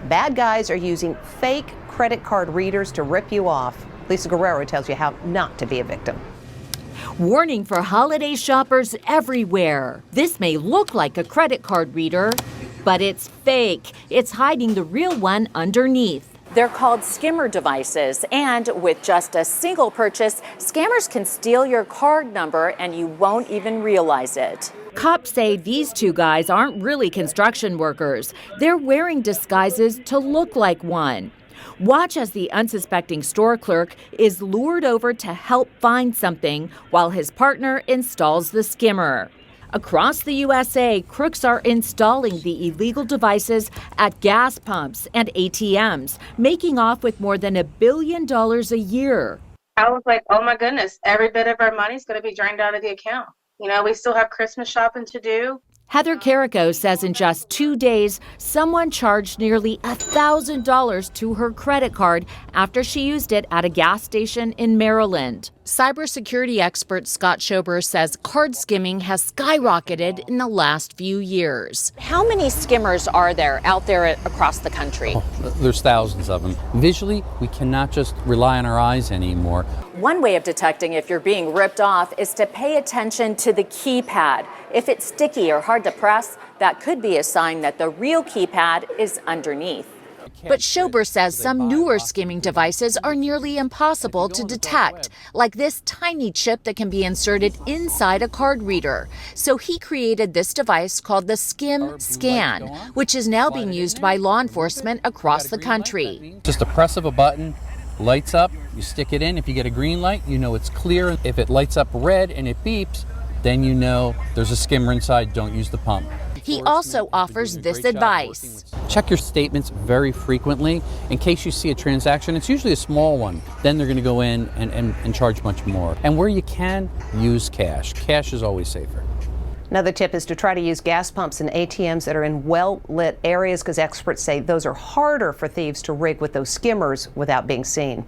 Bad guys are using fake credit card readers to rip you off. Lisa Guerrero tells you how not to be a victim. Warning for holiday shoppers everywhere. This may look like a credit card reader, but it's fake. It's hiding the real one underneath. They're called skimmer devices, and with just a single purchase, scammers can steal your card number and you won't even realize it. Cops say these two guys aren't really construction workers. They're wearing disguises to look like one. Watch as the unsuspecting store clerk is lured over to help find something while his partner installs the skimmer. Across the USA, crooks are installing the illegal devices at gas pumps and ATMs, making off with more than $1 billion a year. I was like, oh my goodness, every bit of our money is going to be drained out of the account. You know, we still have Christmas shopping to do. Heather Carrico says in just 2 days, someone charged nearly $1,000 to her credit card after she used it at a gas station in Maryland. Cybersecurity expert Scott Schober says card skimming has skyrocketed in the last few years. How many skimmers are there out there across the country? There's thousands of them. Visually, we cannot just rely on our eyes anymore. One way of detecting if you're being ripped off is to pay attention to the keypad. If it's sticky or hard to press, that could be a sign that the real keypad is underneath. But Schober says some newer skimming devices are nearly impossible to detect, like this tiny chip that can be inserted inside a card reader. So he created this device called the scan, which is now being used by law enforcement across the country. Just a press of a button, lights up, you stick it in. If you get a green light, you know it's clear. If it lights up red and it beeps, then you know there's a skimmer inside. Don't use the pump. He also offers this advice. Check your statements very frequently in case you see a transaction. It's usually a small one. Then they're going to go in and charge much more. And where you can, use cash. Cash is always safer. Another tip is to try to use gas pumps and ATMs that are in well-lit areas, because experts say those are harder for thieves to rig with those skimmers without being seen.